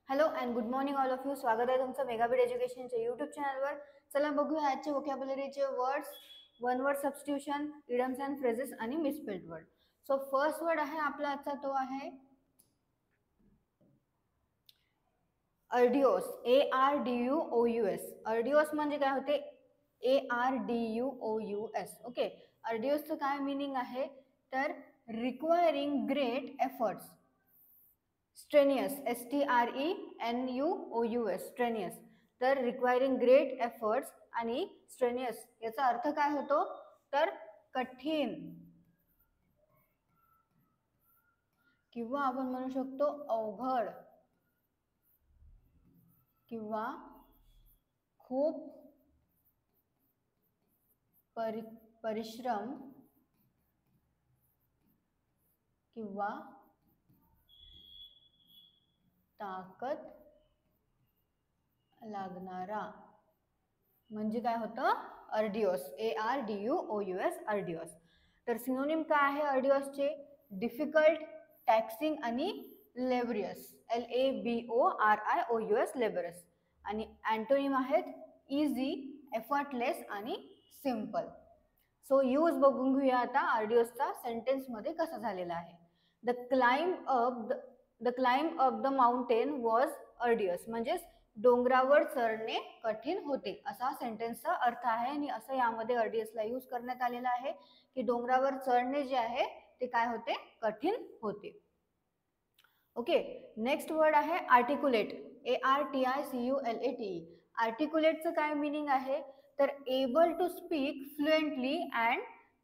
Hello and good morning all of you. स्वागत आहे तुमचं मेगाबिट एज्युकेशनच्या यूट्यूब चॅनलवर. चला बघूया आजचे व्होकॅब्युलरीचे words, one word substitution, idioms and phrases आणि misspelled word. So first word आहे आपला आजचा तो आहे अर्डिओस. ARDUOUS. अर्डिओस म्हणजे काय होते? ARDUOUS. ओके. अर्डिओसचं काय मिनिंग आहे तर requiring great efforts. Strenuous. STRENUOUS. Strenuous. तर रिक्वायरिंग ग्रेट एफर्ट्स आणि स्ट्रेनियस याचा अर्थ काय होतो तर कठीण किंवा आपण म्हणू शकतो अवघड किंवा खूप परिश्रम किंवा ताकद लागणारा म्हणजे काय होतं अर्डिओस. ARDUOUS. अर्डिओस. तर सिनोनिम काय आहे अर्डिओसचे? डिफिकल्ट, टॅक्सिंग आणि लेबरियस. LABORIOUS. लेबरियस. आणि अँटोनिम आहेत इझी, एफर्टलेस आणि सिम्पल. सो यूज बघून घेऊया आता अर्डिओसचा सेंटेन्स मध्ये कसा झालेला आहे. The climb up the mountain was arduous. म्हणजेच डोंगरावर चढणे कठीण होते असा सेंटेन्सचा अर्थ आहे. आणि असं यामध्ये अर्डियसला यूज करण्यात आलेला आहे की डोंगरावर चढणे जे आहे ते काय होते? कठीण होते. ओके. नेक्स्ट वर्ड आहे आर्टिक्युलेट. ARTICULATE. आर्टिक्युलेटचं काय मिनिंग आहे तर able to speak fluently and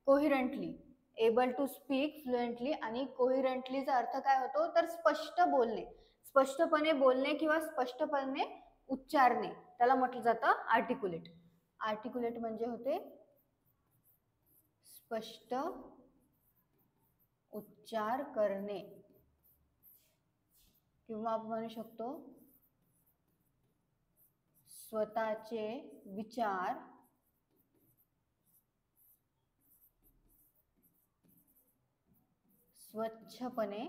coherently. Able to speak fluently आणि कोहिरंटलीचा अर्थ काय होतो तर स्पष्ट बोलणे, स्पष्टपणे बोलणे किंवा स्पष्टपणे उच्चारणे, त्याला म्हटलं जातं आर्टिक्युलेट. आर्टिक्युलेट म्हणजे होते स्पष्ट उच्चार करणे किंवा आपण म्हणू शकतो स्वतःचे विचार स्वच्छपणे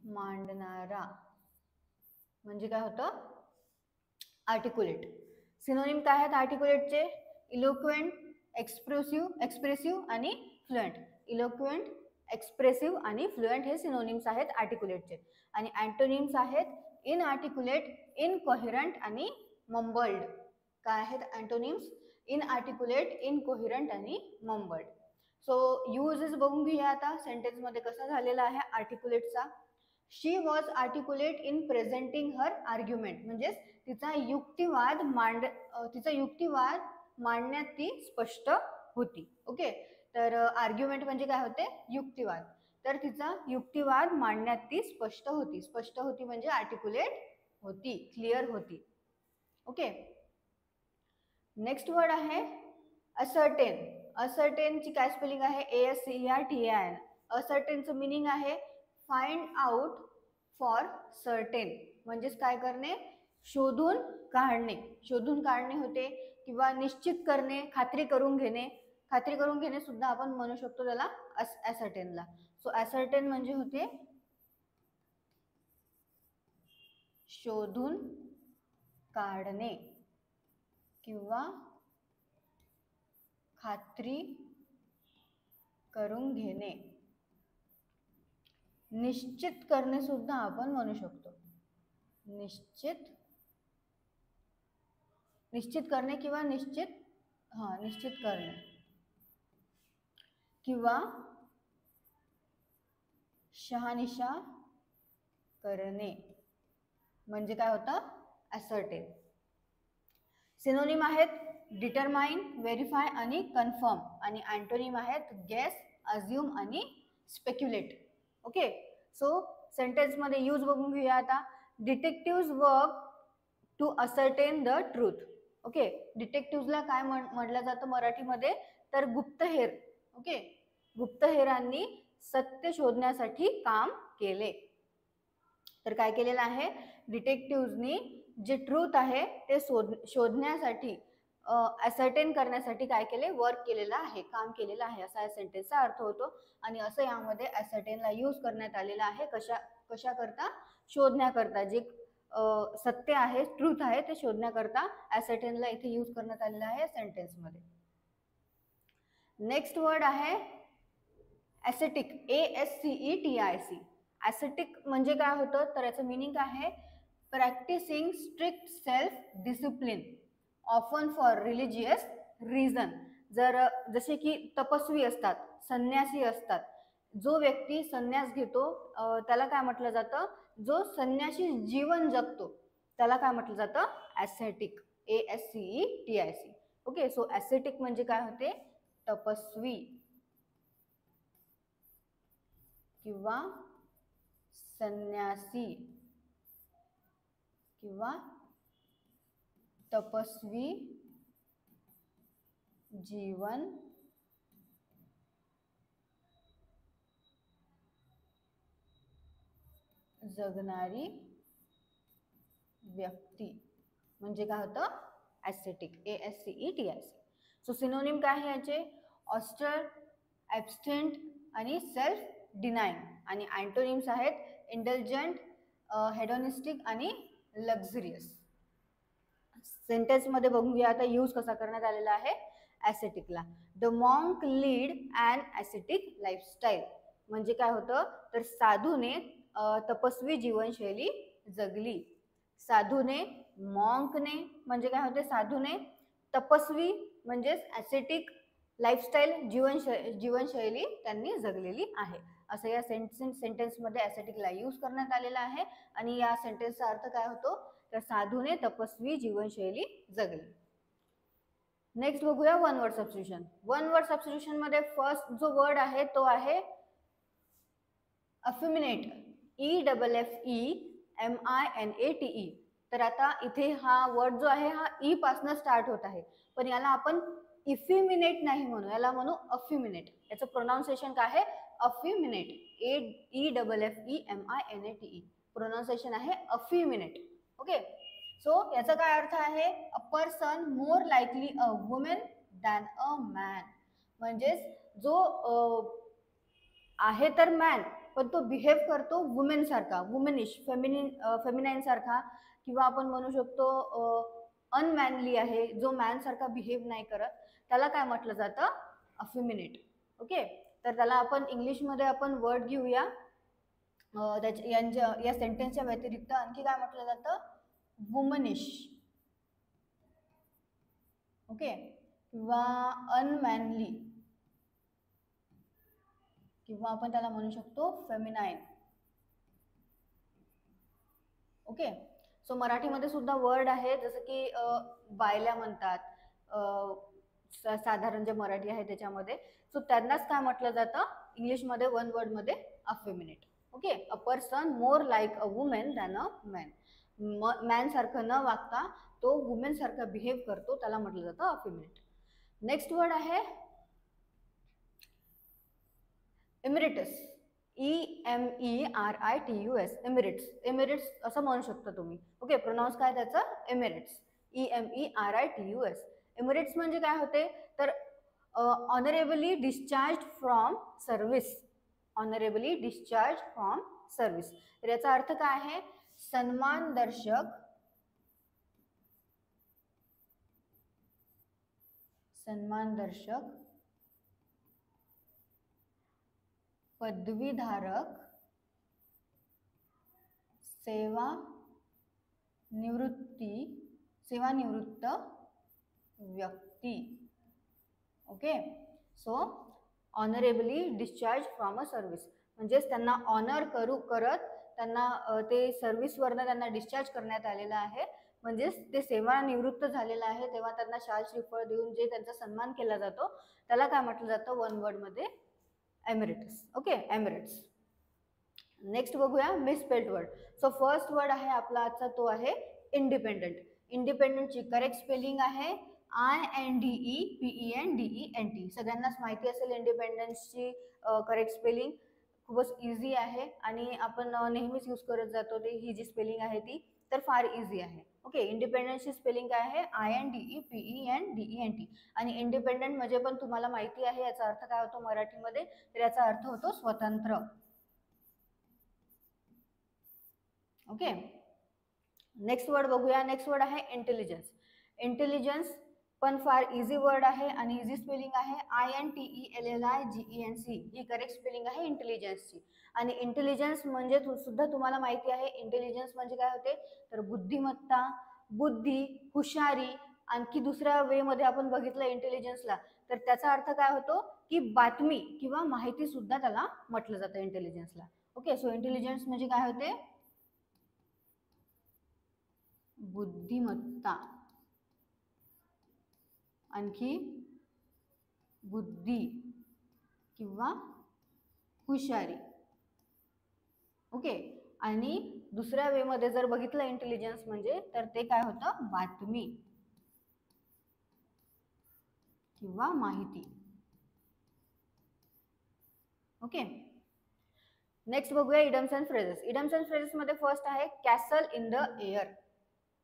मांडणारा म्हणजे काय होतं आर्टिक्युलेट. सिनोनिम काय आहेत आर्टिक्युलेटचे? इलोक्वेंट, एक्सप्रेसिव्ह आणि फ्लुएंट. इलोक्वेंट, एक्सप्रेसिव्ह आणि फ्लुएंट हे सिनोनिम्स आहेत आर्टिक्युलेटचे. आणि अँटोनिम्स आहेत इनआर्टिक्युलेट, इनकोहेरंट आणि मम्बल्ड. काय आहेत अँटोनिम्स? इनआर्टिक्युलेट, इनकोहेरंट आणि मम्बल्ड. सो यूजेस बघून घेऊया आता सेंटेन्स मध्ये कसा झालेला आहे आर्टिक्युलेटचा. She was articulate in presenting her argument. म्हणजेच तिचा युक्तिवाद मांडण्यात ती स्पष्ट होती. ओके. तर आर्ग्युमेंट म्हणजे काय होते? युक्तिवाद. तर तिचा युक्तिवाद मांडण्यात ती स्पष्ट होती. स्पष्ट होती म्हणजे आर्टिक्युलेट होती, क्लिअर होती. ओके. नेक्स्ट वर्ड आहे असर्टेन. असर्टेनची काय स्पेलिंग आहे? ASCERTAIN. असर्टेनचं मिनिंग आहे फाइंड आउट फॉर सर्टेन. म्हणजेच काय करणे? शोधून काढणे. शोधून काढणे होते किंवा निश्चित करणे, खात्री करून घेणे. खात्री करून घेणे सुद्धा आपण म्हणू शकतो त्याला असर्टेनला. सो असर्टेन म्हणजे होते शोधून काढणे किंवा खात्री करून घेणे. निश्चित करणे सुद्धा आपण म्हणू शकतो. निश्चित करणे किंवा निश्चित करणे किंवा शहानिशा करणे म्हणजे काय होतं? असर्टेन. सिनोनिम आहेत डिटरमाइन, व्हेरीफाय आणि कन्फर्म. आणि अँटोनिम आहेत गेस, अज्युम आणि स्पेक्युलेट. ओके. सो सेंटेन्स मध्ये यूज बघून घेऊया आता. Detective work to ascertain the truth. Okay. डिटेक्टिव्हला काय म्हटलं जातं मराठीमध्ये तर गुप्तहेर. ओके. गुप्तहेरांनी सत्य शोधण्यासाठी काम केले. तर काय केलेलं आहे डिटेक्टिव्हनी जे ट्रूथ आहे ते शोधण्यासाठी असर्टेन करण्यासाठी काय केले? वर्क केलेला आहे, काम केलेलं आहे असा या सेंटेन्सचा अर्थ होतो. आणि असं यामध्ये असर्टेनला यूज करण्यात आलेला आहे. कशाकरता? शोधण्याकरता. जे सत्य आहे, ट्रूथ आहे ते शोधण्याकरता ॲसर्टेनला इथे यूज करण्यात आलेला आहे सेंटेन्समध्ये. नेक्स्ट वर्ड आहे ॲसेटिक, ASCETIC. ॲसेटिक म्हणजे काय होतं तर याचं मिनिंग आहे practising strict self discipline often for religious reason. जसे की तपस्वी असतात, संन्यासी असतात, जो व्यक्ती संन्यास घेतो त्याला काय म्हटलं जातं? जो संन्यासी जीवन जगतो त्याला काय म्हटलं जातं? Acetic, ASCETIC. Okay, so acetic म्हणजे काय होते? तपस्वी किंवा संन्यासी किंवा तपस्वी जीवन जगणारी व्यक्ती म्हणजे काय होतं? Acetic, ASCETIC. सो सिनोनिम काय आहे याचे? ऑस्टर, ॲब्स्टेंट आणि सेल्फ डिनाईंग. आणि अँटोनिम्स आहेत इंडल्जंट, हेडोनिस्टिक आणि लक्झरियस. सेंटेन्समध्ये बघूया आता यूज कसा करण्यात आलेला आहे ॲसेटिकला. The monk lead and ascetic lifestyle. म्हणजे काय होतं तर साधूने तपस्वी जीवनशैली जगली. साधूने, मॉन्कने म्हणजे काय होते? साधूने, तपस्वी म्हणजेच ॲसेटिक लाईफस्टाईल जीवनशैली त्यांनी जगलेली आहे. असं या सेंटेन्समध्ये ॲसेटिकला यूज करण्यात आलेला आहे. आणि या सेंटेन्सचा अर्थ काय होतो तर साधूने तपस्वी जीवनशैली जगली. नेक्स्ट बघूया one word substitution. One word substitution मध्ये फर्स्ट जो वर्ड आहे तो आहे अफिमिनेट, EFFEMINATE. तर आता इथे हा वर्ड जो आहे हा ई पासून स्टार्ट होत आहे, पण याला आपण इफिमिनेट नाही म्हणू, याला म्हणू अफिमिनेट. याचं प्रोनाउन्सिएशन काय आहे? अफिमिनेट, EFFEMINATE. प्रोनाउन्सिएशन आहे अफिमिनेट. ओके, सो याचा काय अर्थ आहे? अ person more likely a woman than a man. म्हणजेच जो आहे तर मॅन पण तो बिहेव करतो वुमेन सारखा, वुमेनिश, फेमिनाईन सारखा, किंवा आपण म्हणू शकतो अनमॅनली आहे, जो मॅन सारखा बिहेव नाही करत, त्याला काय म्हटलं जातं? अफिमिनेट. ओके, तर त्याला आपण इंग्लिशमध्ये आपण वर्ड घेऊया या सेंटेन्सच्या व्यतिरिक्त आणखी काय म्हटलं जातं? वुमनिश. ओके, किंवा अनमॅनली, किंवा आपण त्याला म्हणू शकतो फेमिनाईन. ओके, सो मराठीमध्ये सुद्धा वर्ड आहे जसं की बायल्या म्हणतात, साधारण जे मराठी आहे त्याच्यामध्ये. सो त्यांनाच काय म्हटलं जातं इंग्लिशमध्ये वन वर्डमध्ये? Effeminate. Okay, a person more like a woman than a man. Man सारखं न वागता तो वुमेन सारखा बिहेव करतो, त्याला म्हटलं जातं अफेमिनेट. नेक्स्ट वर्ड आहे एमिरेटस, EMERITUS. एमिरेट्स, एमिरेट्स असं म्हणू शकता तुम्ही. ओके, प्रोनाउन्स काय त्याचं? Emirates, EMERITUS. एमिरेट्स म्हणजे काय होते तर honourably discharge from service. Honourably discharge from service. तर याचा अर्थ काय आहे? सन्मानदर्शक, सन्मानदर्शक, पदवीधारक, सेवानिवृत्त व्यक्ती. Okay, so honourably discharge from a service म्हणजेच त्यांना ऑनर करत त्यांना ते सर्व्हिसवरनं त्यांना डिस्चार्ज करण्यात आलेलं आहे. म्हणजेच ते सेवानिवृत्त झालेलं आहे तेव्हा त्यांना शाल श्रीफळ देऊन जे त्यांचा सन्मान केला जातो त्याला काय म्हटलं जातं वन वर्डमध्ये? एमिरेटस. Okay, emeritus. नेक्स्ट बघूया misspelled word. So first word आहे आपला आजचा तो आहे इंडिपेंडंट. इंडिपेंडंटची करेक्ट स्पेलिंग आहे INDEPENDENT. सगळ्यांनाच माहिती असेल इंडिपेंडन्सची करेक्ट स्पेलिंग. खूपच इझी आहे आणि आपण नेहमीच यूज करत जातो. ते ही जी स्पेलिंग आहे ती तर फार इझी आहे. ओके, इंडिपेंडन्सची स्पेलिंग काय आहे? INDEPENDENT. आणि इंडिपेंडंट म्हणजे पण तुम्हाला माहिती आहे याचा अर्थ काय होतो मराठीमध्ये? तर याचा अर्थ होतो स्वतंत्र. ओके, नेक्स्ट वर्ड बघूया. नेक्स्ट वर्ड आहे इंटेलिजन्स. इंटेलिजन्स पण फार इझी वर्ड आहे आणि इझी स्पेलिंग आहे. INTELLIGENC ही करेक्ट स्पेलिंग आहे इंटेलिजन्सची. आणि इंटेलिजन्स म्हणजे सुद्धा तुम्हाला माहिती आहे इंटेलिजन्स म्हणजे काय होते तर बुद्धिमत्ता, बुद्धी, हुशारी. आणखी दुसऱ्या वे मध्ये आपण बघितलं इंटेलिजन्सला तर त्याचा अर्थ काय होतो की बातमी किंवा माहिती सुद्धा त्याला म्हटलं जातं इंटेलिजन्सला. ओके, सो इंटेलिजन्स म्हणजे काय होते बुद्धिमत्ता, आणखी बुद्धी किंवा हुशारी. ओके, आणि दुसऱ्या वे मध्ये जर बघितलं इंटेलिजन्स म्हणजे तर ते काय होतं बातमी किंवा माहिती. ओके, नेक्स्ट बघूया इडम्स अँड फ्रेजेस. इडम्स अँड फ्रेजेस मध्ये फर्स्ट आहे कॅसल इन द एअर.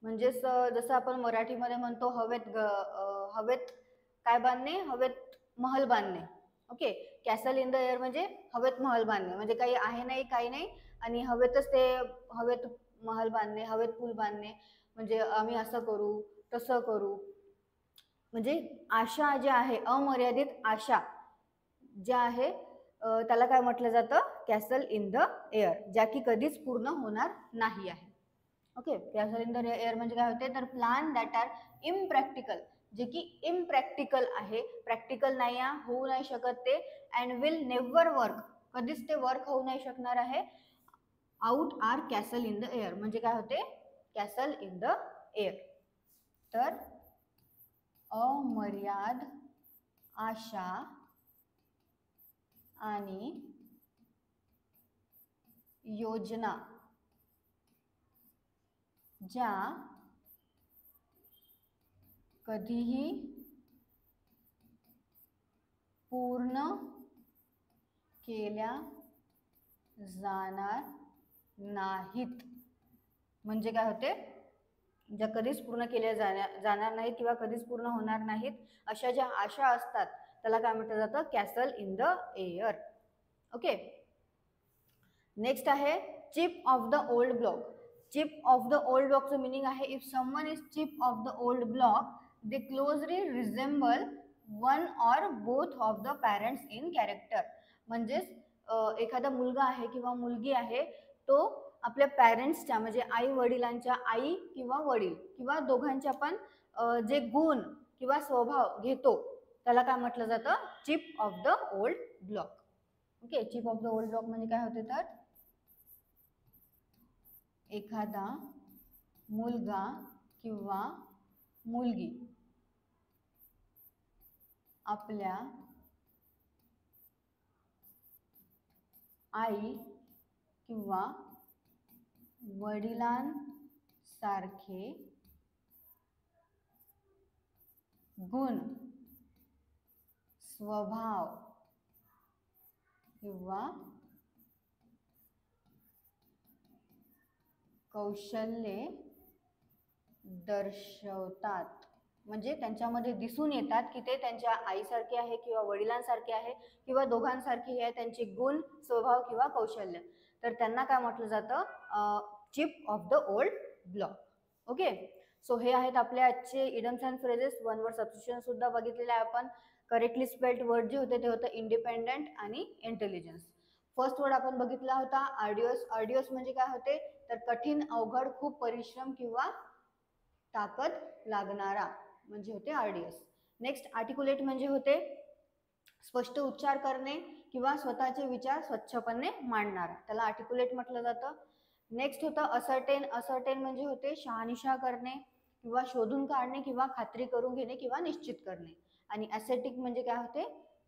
म्हणजे जसं आपण मराठीमध्ये म्हणतो हवेत काय बांधणे, हवेत महल बांधणे. Okay, castle in the air म्हणजे हवेत महल बांधणे, म्हणजे काही आहे नाही काही नाही आणि हवेतच ते हवेत महल बांधणे, हवेत पूल बांधणे. म्हणजे आम्ही असं करू तसं करू, म्हणजे आशा ज्या आहे अमर्यादित आशा ज्या आहे त्याला काय म्हटलं जातं कॅसल इन द एअर, ज्या की कधीच पूर्ण होणार नाही आहे. Okay, castle in the air म्हणजे काय होते तर प्लॅन दॅट आर इम्प्रॅक्टिकल, जे की इम्प्रॅक्टिकल आहे, प्रॅक्टिकल नाही आहे, होऊ नाही शकत ते. अँड विल नेव्हर वर्क, कधीच ते वर्क होऊ नाही शकणार आहे. Out are castle in the air म्हणजे काय होते कॅसल इन द एअर. तर अमर्याद आशा आणि योजना ज्या कधीही पूर्ण केल्या जाणार नाहीत. म्हणजे काय होते ज्या कधीच पूर्ण केल्या जाणार नाहीत किंवा कधीच पूर्ण होणार नाहीत अशा ज्या आशा असतात त्याला काय म्हटलं जातं castle in the air. Okay, next आहे chip of the old block. Chip of the old ब्लॉकचं मिनिंग आहे if someone is chip of the old block they closely resemble one or both of the parents in character. म्हणजेच एखादा मुलगा आहे किंवा मुलगी आहे तो आपल्या पॅरेंट्सच्या म्हणजे आई वडिलांच्या आई किंवा वडील किंवा दोघांच्या पण जे गुण किंवा स्वभाव घेतो त्याला काय म्हटलं जातं chip of the old block. Okay, chip of the old block म्हणजे काय होते तर एखादा मुलगा किंवा मुलगी आपल्या आई किंवा वडिलांसारखे गुण, स्वभाव किंवा कौशल्ये दर्शवतात. म्हणजे त्यांच्यामध्ये दिसून येतात की ते त्यांच्या आईसारखे आहे किंवा वडिलांसारखे आहे किंवा दोघांसारखे आहे त्यांचे गुण, स्वभाव किंवा कौशल्य. तर त्यांना काय म्हटलं जातं chip of the old block. Okay, so हे आहेत आपले आजचे idioms and phrases. One word substitution सुद्धा बघितलेले आहे आपण. करेक्टली स्पेल्ड वर्ड जे होते ते होतं इंडिपेंडंट आणि इंटेलिजन्स. फर्स्ट वर्ड आपण बघितला होता आर्डियस. आर्डियस म्हणजे काय होते तर कठीण, अवघड, खूप परिश्रम किंवा ताकद लागणारा म्हणजे होते आर्डियस. नेक्स्ट आर्टिक्युलेट म्हणजे होते स्पष्ट उच्चार करणे किंवा स्वतःचे विचार स्वच्छपणे मांडणारा, त्याला आर्टिक्युलेट म्हटलं जातं. नेक्स्ट होतं असर्टेन. असर्टेन म्हणजे होते शहानिशा करणे किंवा शोधून काढणे किंवा खात्री करून घेणे किंवा निश्चित करणे. आणि ॲसेटिक म्हणजे काय होते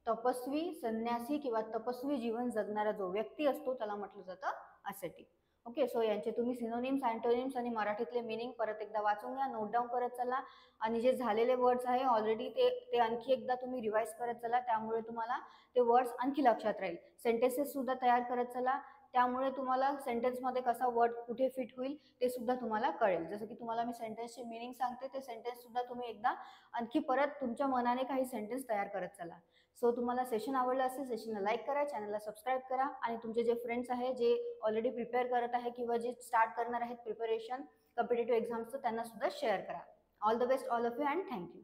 तपस्वी, संन्यासी किंवा तपस्वी जीवन जगणारा जो व्यक्ती असतो त्याला म्हटलं जातं ॲसेटिक. ओके, सो यांचे तुम्ही सिनोनिम्स, अँटोनिम्स आणि मराठीतले मिनिंग परत एकदा वाचून घ्या, नोट डाऊन करत चला. आणि जे झालेले वर्ड्स आहे ऑलरेडी ते आणखी एकदा तुम्ही रिवाइज करत चला, त्यामुळे तुम्हाला ते वर्ड्स आणखी लक्षात राहील. सेंटेन्सेस सुद्धा तयार करत चला, त्यामुळे तुम्हाला सेंटेन्समध्ये कसा वर्ड कुठे फिट होईल ते सुद्धा तुम्हाला कळेल. जसं की तुम्हाला मी सेंटेन्सचे मिनिंग सांगते ते सेंटेन्स सुद्धा तुम्ही एकदा आणखी परत तुमच्या मनाने काही सेंटेन्स तयार करत चला. सो तुम्हाला सेशन आवडलं असेल, सेशनला लाईक करा, चॅनलला सबस्क्राईब करा आणि तुमचे जे फ्रेंड्स आहे जे ऑलरेडी प्रिपेअर करत आहे किंवा जे स्टार्ट करणार आहेत प्रिपरेशन कॉम्पिटेटिव्ह एक्झाम्सचं त्यांना सुद्धा शेअर करा. All the best all of you and thank you.